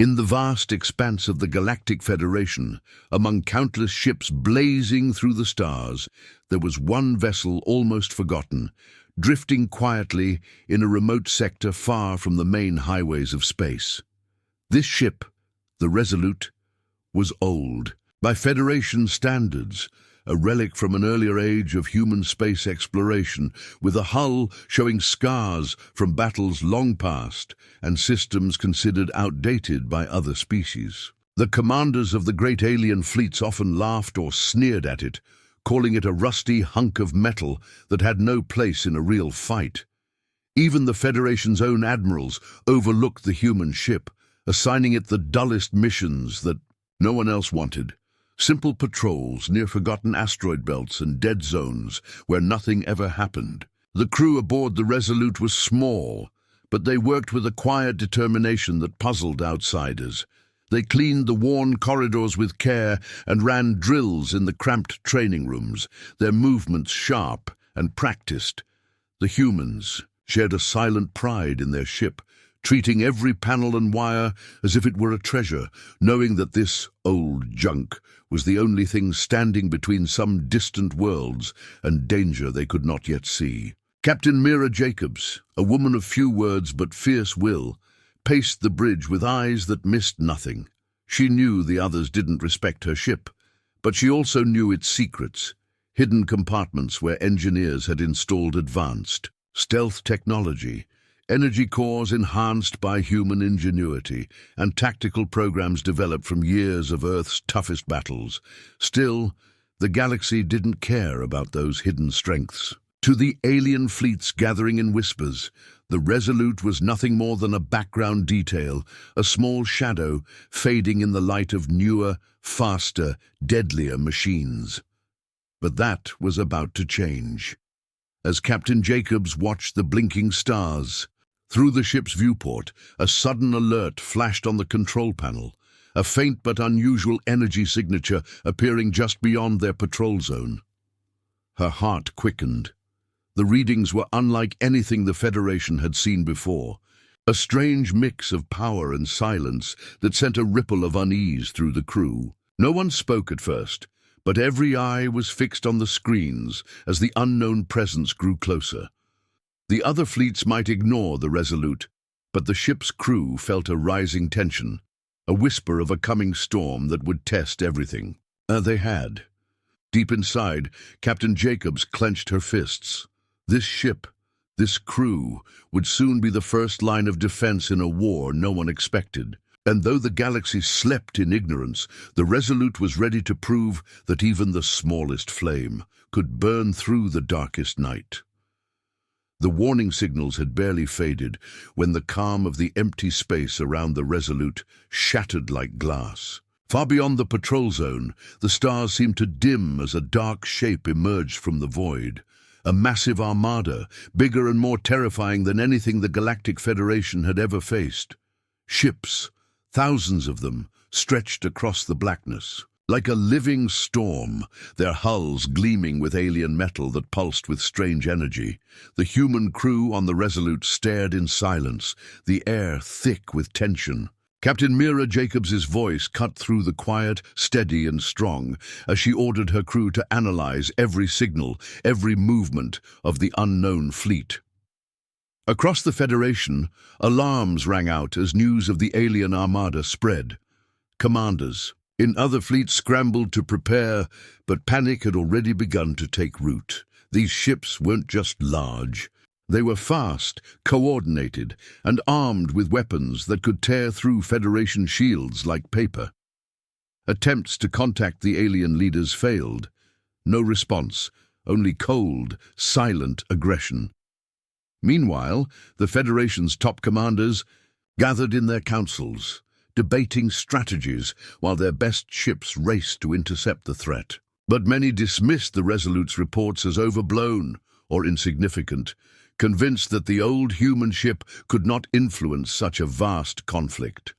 In the vast expanse of the Galactic Federation, among countless ships blazing through the stars, there was one vessel almost forgotten, drifting quietly in a remote sector far from the main highways of space. This ship, the Resolute, was old. By Federation standards, a relic from an earlier age of human space exploration, with a hull showing scars from battles long past and systems considered outdated by other species. The commanders of the great alien fleets often laughed or sneered at it, calling it a rusty hunk of metal that had no place in a real fight. Even the Federation's own admirals overlooked the human ship, assigning it the dullest missions that no one else wanted. Simple patrols near forgotten asteroid belts and dead zones where nothing ever happened. The crew aboard the Resolute was small, but they worked with a quiet determination that puzzled outsiders. They cleaned the worn corridors with care and ran drills in the cramped training rooms, their movements sharp and practiced. The humans shared a silent pride in their ship, treating every panel and wire as if it were a treasure, knowing that this old junk was the only thing standing between some distant worlds and danger they could not yet see. Captain Mira Jacobs, a woman of few words but fierce will, paced the bridge with eyes that missed nothing. She knew the others didn't respect her ship, but she also knew its secrets, hidden compartments where engineers had installed advanced stealth technology, energy cores enhanced by human ingenuity, and tactical programs developed from years of Earth's toughest battles. Still, the galaxy didn't care about those hidden strengths. To the alien fleets gathering in whispers, the Resolute was nothing more than a background detail, a small shadow fading in the light of newer, faster, deadlier machines. But that was about to change. As Captain Jacobs watched the blinking stars, through the ship's viewport, a sudden alert flashed on the control panel, a faint but unusual energy signature appearing just beyond their patrol zone. Her heart quickened. The readings were unlike anything the Federation had seen before, a strange mix of power and silence that sent a ripple of unease through the crew. No one spoke at first, but every eye was fixed on the screens as the unknown presence grew closer. The other fleets might ignore the Resolute, but the ship's crew felt a rising tension, a whisper of a coming storm that would test everything. They had. Deep inside, Captain Jacobs clenched her fists. This ship, this crew, would soon be the first line of defense in a war no one expected. And though the galaxy slept in ignorance, the Resolute was ready to prove that even the smallest flame could burn through the darkest night. The warning signals had barely faded when the calm of the empty space around the Resolute shattered like glass. Far beyond the patrol zone, the stars seemed to dim as a dark shape emerged from the void. A massive armada, bigger and more terrifying than anything the Galactic Federation had ever faced. Ships, thousands of them, stretched across the blackness. Like a living storm, their hulls gleaming with alien metal that pulsed with strange energy. The human crew on the Resolute stared in silence, the air thick with tension. Captain Mira Jacobs's voice cut through the quiet, steady and strong, as she ordered her crew to analyze every signal, every movement of the unknown fleet. Across the Federation, alarms rang out as news of the alien armada spread. Commanders in other fleets scrambled to prepare, but panic had already begun to take root. These ships weren't just large. They were fast, coordinated, and armed with weapons that could tear through Federation shields like paper. Attempts to contact the alien leaders failed. No response, only cold, silent aggression. Meanwhile, the Federation's top commanders gathered in their councils, debating strategies while their best ships raced to intercept the threat. But many dismissed the Resolute's reports as overblown or insignificant, convinced that the old human ship could not influence such a vast conflict.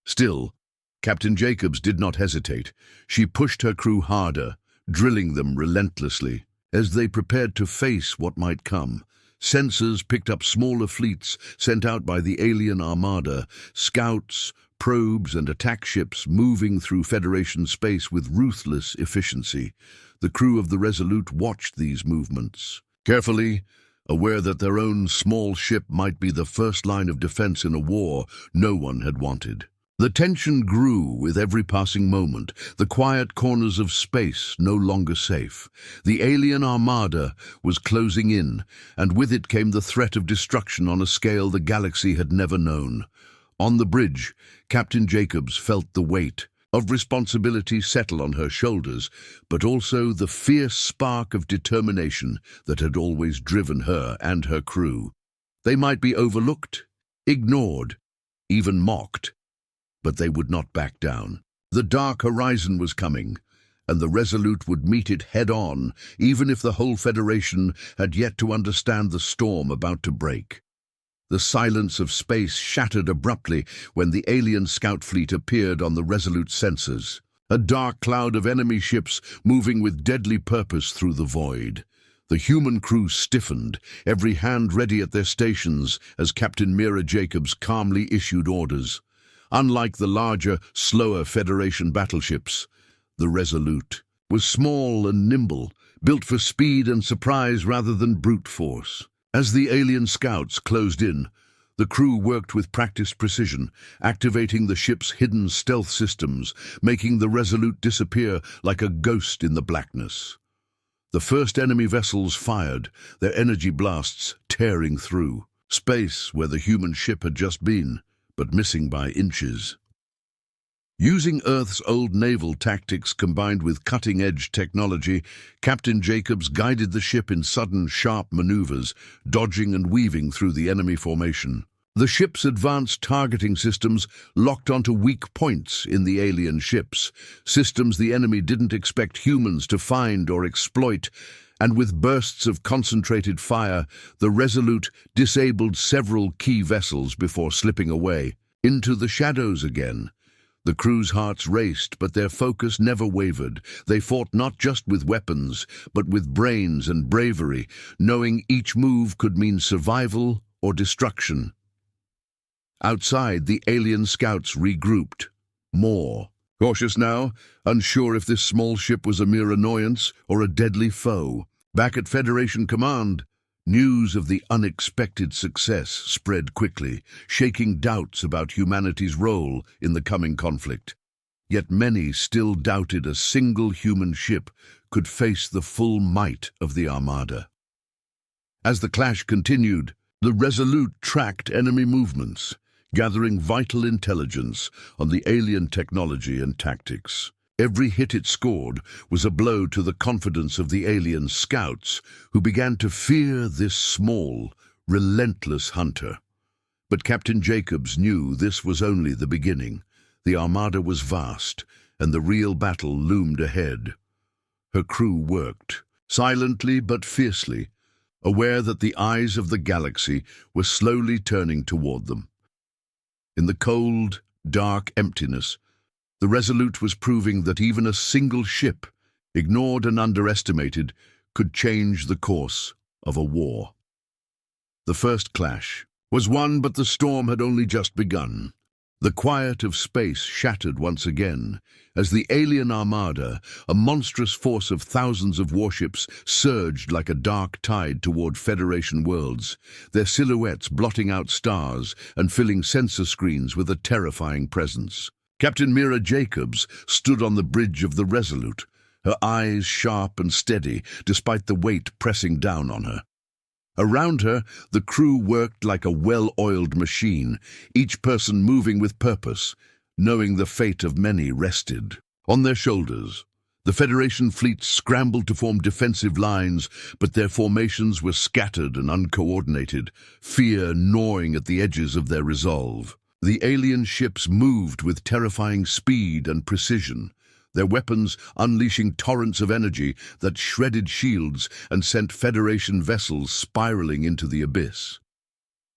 Still, Captain Jacobs did not hesitate. She pushed her crew harder, drilling them relentlessly. As they prepared to face what might come, sensors picked up smaller fleets sent out by the alien armada, scouts, probes and attack ships moving through Federation space with ruthless efficiency. The crew of the Resolute watched these movements carefully, aware that their own small ship might be the first line of defense in a war no one had wanted. The tension grew with every passing moment, the quiet corners of space no longer safe. The alien Armada was closing in, and with it came the threat of destruction on a scale the galaxy had never known. On the bridge, Captain Jacobs felt the weight of responsibility settle on her shoulders, but also the fierce spark of determination that had always driven her and her crew. They might be overlooked, ignored, even mocked, but they would not back down. The dark horizon was coming, and the Resolute would meet it head-on, even if the whole Federation had yet to understand the storm about to break. The silence of space shattered abruptly when the alien scout fleet appeared on the Resolute's sensors, a dark cloud of enemy ships moving with deadly purpose through the void. The human crew stiffened, every hand ready at their stations as Captain Mira Jacobs calmly issued orders. Unlike the larger, slower Federation battleships, the Resolute was small and nimble, built for speed and surprise rather than brute force. As the alien scouts closed in, the crew worked with practiced precision, activating the ship's hidden stealth systems, making the Resolute disappear like a ghost in the blackness. The first enemy vessels fired, their energy blasts tearing through space where the human ship had just been, but missing by inches. Using Earth's old naval tactics combined with cutting-edge technology, Captain Jacobs guided the ship in sudden, sharp maneuvers, dodging and weaving through the enemy formation. The ship's advanced targeting systems locked onto weak points in the alien ships, systems the enemy didn't expect humans to find or exploit, and with bursts of concentrated fire, the Resolute disabled several key vessels before slipping away into the shadows again. The crew's hearts raced, but their focus never wavered. They fought not just with weapons, but with brains and bravery, knowing each move could mean survival or destruction. Outside, the alien scouts regrouped. More cautious now, unsure if this small ship was a mere annoyance or a deadly foe. Back at Federation Command, news of the unexpected success spread quickly, shaking doubts about humanity's role in the coming conflict. Yet many still doubted a single human ship could face the full might of the Armada. As the clash continued, the Resolute tracked enemy movements, gathering vital intelligence on the alien technology and tactics. Every hit it scored was a blow to the confidence of the alien scouts, who began to fear this small, relentless hunter. But Captain Jacobs knew this was only the beginning. The Armada was vast, and the real battle loomed ahead. Her crew worked, silently but fiercely, aware that the eyes of the galaxy were slowly turning toward them. In the cold, dark emptiness, the Resolute was proving that even a single ship, ignored and underestimated, could change the course of a war. The first clash was won, but the storm had only just begun. The quiet of space shattered once again as the alien Armada, a monstrous force of thousands of warships, surged like a dark tide toward Federation worlds, their silhouettes blotting out stars and filling sensor screens with a terrifying presence. Captain Mira Jacobs stood on the bridge of the Resolute, her eyes sharp and steady despite the weight pressing down on her. Around her, the crew worked like a well-oiled machine, each person moving with purpose, knowing the fate of many rested on their shoulders. The Federation fleets scrambled to form defensive lines, but their formations were scattered and uncoordinated, fear gnawing at the edges of their resolve. The alien ships moved with terrifying speed and precision, their weapons unleashing torrents of energy that shredded shields and sent Federation vessels spiraling into the abyss.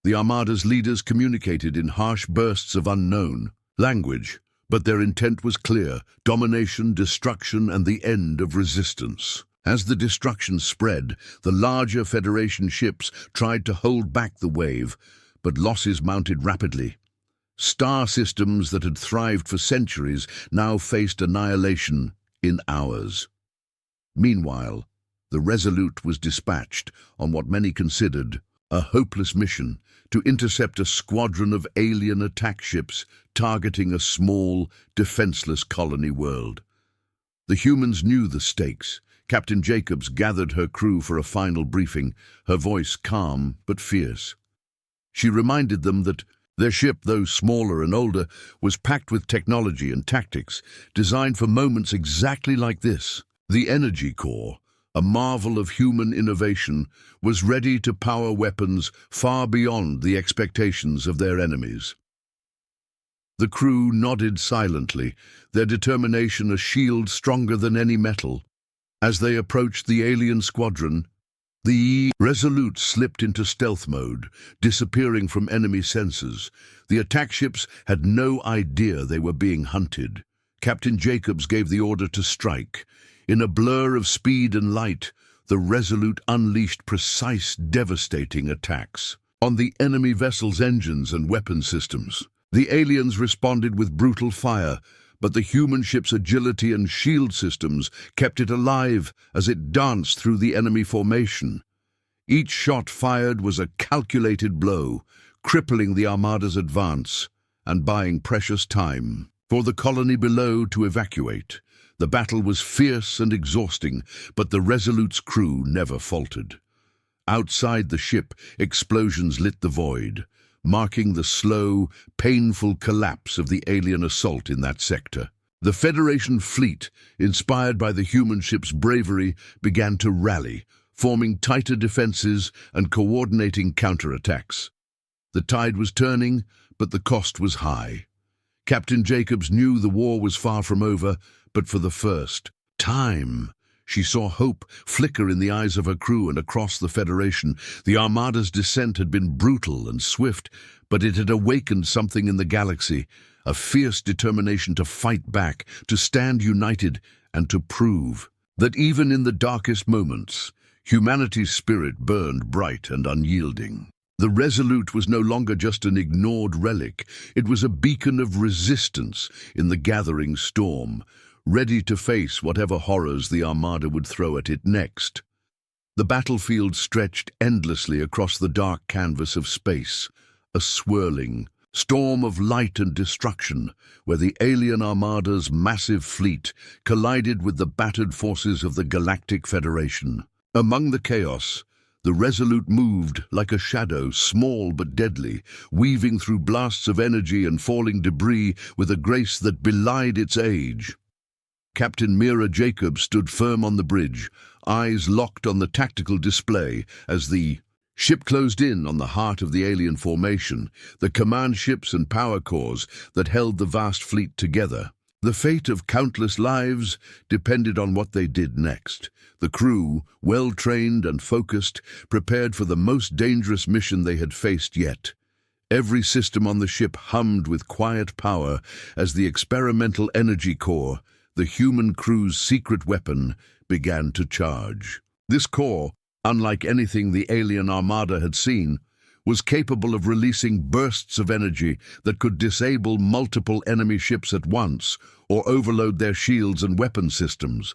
The Armada's leaders communicated in harsh bursts of unknown language, but their intent was clear: domination, destruction, and the end of resistance. As the destruction spread, the larger Federation ships tried to hold back the wave, but losses mounted rapidly. Star systems that had thrived for centuries now faced annihilation in hours. Meanwhile, the Resolute was dispatched on what many considered a hopeless mission to intercept a squadron of alien attack ships targeting a small, defenseless colony world. The humans knew the stakes. Captain Jacobs gathered her crew for a final briefing, her voice calm but fierce. She reminded them that their ship, though smaller and older, was packed with technology and tactics designed for moments exactly like this. The energy core, a marvel of human innovation, was ready to power weapons far beyond the expectations of their enemies. The crew nodded silently, their determination a shield stronger than any metal. As they approached the alien squadron, the Resolute slipped into stealth mode, disappearing from enemy sensors. The attack ships had no idea they were being hunted. Captain Jacobs gave the order to strike. In a blur of speed and light, the Resolute unleashed precise, devastating attacks on the enemy vessel's engines and weapon systems. The aliens responded with brutal fire, but the human ship's agility and shield systems kept it alive as it danced through the enemy formation. Each shot fired was a calculated blow, crippling the Armada's advance and buying precious time for the colony below to evacuate. The battle was fierce and exhausting, but the Resolute's crew never faltered. Outside the ship, explosions lit the void, marking the slow, painful collapse of the alien assault in that sector. The Federation fleet, inspired by the human ship's bravery, began to rally, forming tighter defenses and coordinating counterattacks. The tide was turning, but the cost was high. Captain Jacobs knew the war was far from over, but for the first time, she saw hope flicker in the eyes of her crew and across the Federation. The Armada's descent had been brutal and swift, but it had awakened something in the galaxy, a fierce determination to fight back, to stand united, and to prove that even in the darkest moments, humanity's spirit burned bright and unyielding. The Resolute was no longer just an ignored relic. It was a beacon of resistance in the gathering storm, ready to face whatever horrors the Armada would throw at it next. The battlefield stretched endlessly across the dark canvas of space, a swirling storm of light and destruction, where the alien Armada's massive fleet collided with the battered forces of the Galactic Federation. Among the chaos, the Resolute moved like a shadow, small but deadly, weaving through blasts of energy and falling debris with a grace that belied its age. Captain Mira Jacobs stood firm on the bridge, eyes locked on the tactical display as the ship closed in on the heart of the alien formation, the command ships and power cores that held the vast fleet together. The fate of countless lives depended on what they did next. The crew, well-trained and focused, prepared for the most dangerous mission they had faced yet. Every system on the ship hummed with quiet power as the experimental energy core, the human crew's secret weapon, began to charge. This core, unlike anything the alien Armada had seen, was capable of releasing bursts of energy that could disable multiple enemy ships at once or overload their shields and weapon systems.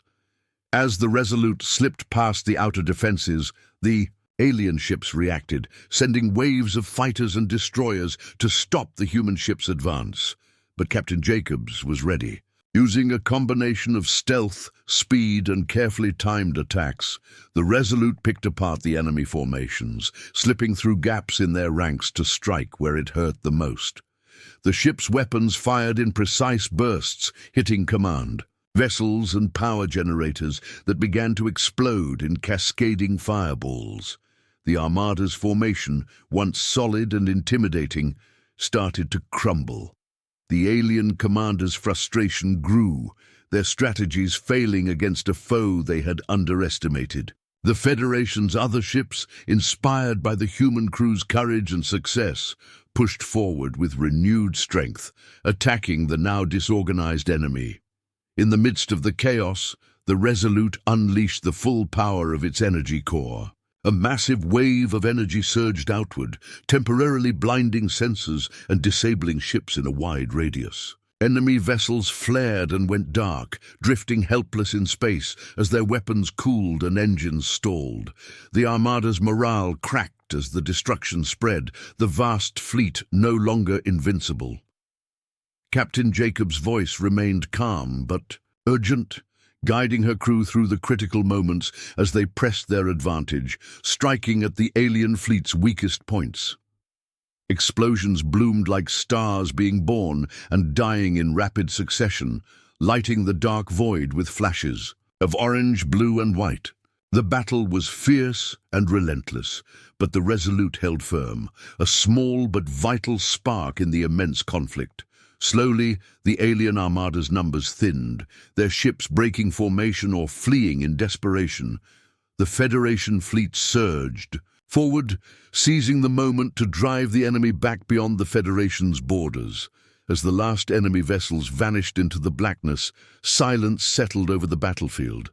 As the Resolute slipped past the outer defenses, the alien ships reacted, sending waves of fighters and destroyers to stop the human ship's advance. But Captain Jacobs was ready. Using a combination of stealth, speed, and carefully timed attacks, the Resolute picked apart the enemy formations, slipping through gaps in their ranks to strike where it hurt the most. The ship's weapons fired in precise bursts, hitting command, vessels and power generators that began to explode in cascading fireballs. The Armada's formation, once solid and intimidating, started to crumble. The alien commander's frustration grew, their strategies failing against a foe they had underestimated. The Federation's other ships, inspired by the human crew's courage and success, pushed forward with renewed strength, attacking the now disorganized enemy. In the midst of the chaos, the Resolute unleashed the full power of its energy core. A massive wave of energy surged outward, temporarily blinding sensors and disabling ships in a wide radius. Enemy vessels flared and went dark, drifting helpless in space as their weapons cooled and engines stalled. The Armada's morale cracked as the destruction spread, the vast fleet no longer invincible. Captain Jacob's voice remained calm but urgent, guiding her crew through the critical moments as they pressed their advantage, striking at the alien fleet's weakest points. Explosions bloomed like stars being born and dying in rapid succession, lighting the dark void with flashes of orange, blue, and white. The battle was fierce and relentless, but the Resolute held firm, a small but vital spark in the immense conflict. Slowly, the alien Armada's numbers thinned, their ships breaking formation or fleeing in desperation. The Federation fleet surged forward, seizing the moment to drive the enemy back beyond the Federation's borders. As the last enemy vessels vanished into the blackness, silence settled over the battlefield,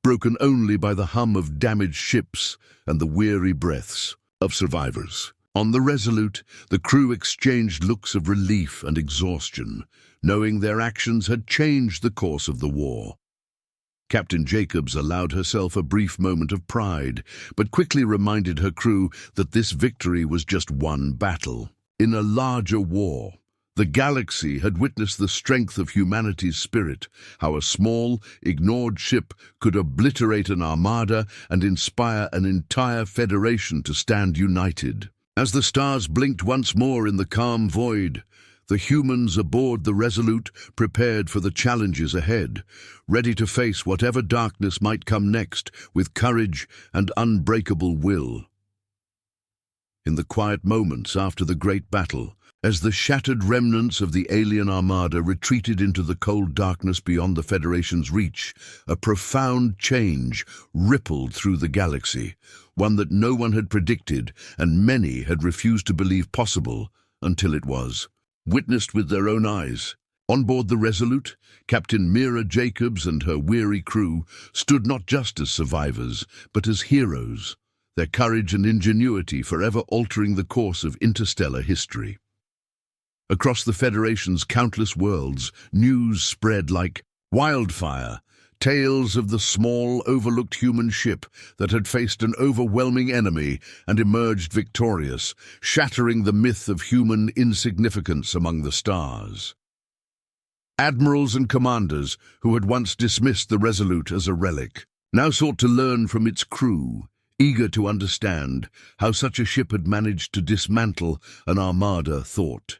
broken only by the hum of damaged ships and the weary breaths of survivors. On the Resolute, the crew exchanged looks of relief and exhaustion, knowing their actions had changed the course of the war. Captain Jacobs allowed herself a brief moment of pride, but quickly reminded her crew that this victory was just one battle in a larger war. The galaxy had witnessed the strength of humanity's spirit, how a small, ignored ship could obliterate an armada and inspire an entire federation to stand united. As the stars blinked once more in the calm void, the humans aboard the Resolute prepared for the challenges ahead, ready to face whatever darkness might come next with courage and unbreakable will. In the quiet moments after the great battle, as the shattered remnants of the alien Armada retreated into the cold darkness beyond the Federation's reach, a profound change rippled through the galaxy, one that no one had predicted and many had refused to believe possible until it was witnessed with their own eyes. On board the Resolute, Captain Mira Jacobs and her weary crew stood not just as survivors, but as heroes, their courage and ingenuity forever altering the course of interstellar history. Across the Federation's countless worlds, news spread like wildfire, tales of the small, overlooked human ship that had faced an overwhelming enemy and emerged victorious, shattering the myth of human insignificance among the stars. Admirals and commanders who had once dismissed the Resolute as a relic now sought to learn from its crew, eager to understand how such a ship had managed to dismantle an armada thought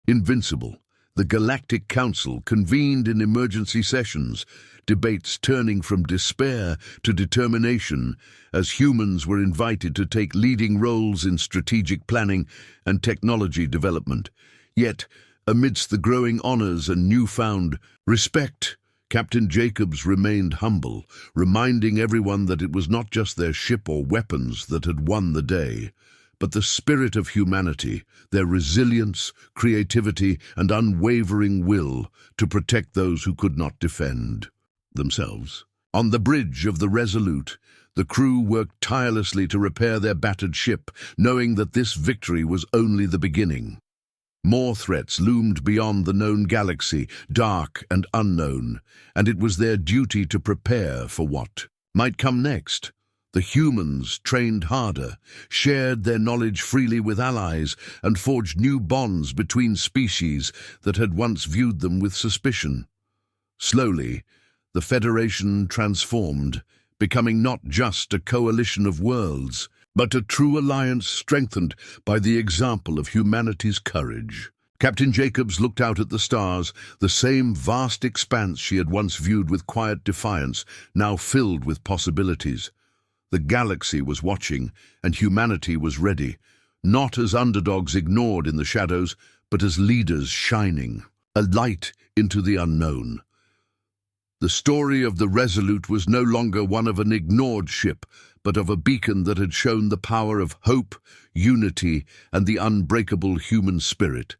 invincible. The Galactic Council convened in emergency sessions, debates turning from despair to determination as humans were invited to take leading roles in strategic planning and technology development. Yet, amidst the growing honors and newfound respect, Captain Jacobs remained humble, reminding everyone that it was not just their ship or weapons that had won the day, but the spirit of humanity, their resilience, creativity, and unwavering will to protect those who could not defend themselves. On the bridge of the Resolute, the crew worked tirelessly to repair their battered ship, knowing that this victory was only the beginning. More threats loomed beyond the known galaxy, dark and unknown, and it was their duty to prepare for what might come next. The humans trained harder, shared their knowledge freely with allies, and forged new bonds between species that had once viewed them with suspicion. Slowly, the Federation transformed, becoming not just a coalition of worlds, but a true alliance strengthened by the example of humanity's courage. Captain Jacobs looked out at the stars, the same vast expanse she had once viewed with quiet defiance, now filled with possibilities. The galaxy was watching, and humanity was ready, not as underdogs ignored in the shadows, but as leaders shining, a light into the unknown. The story of the Resolute was no longer one of an ignored ship, but of a beacon that had shown the power of hope, unity, and the unbreakable human spirit.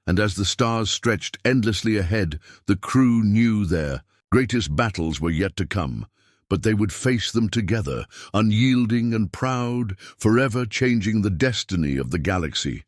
And as the stars stretched endlessly ahead, the crew knew their greatest battles were yet to come. but they would face them together, unyielding and proud, forever changing the destiny of the galaxy.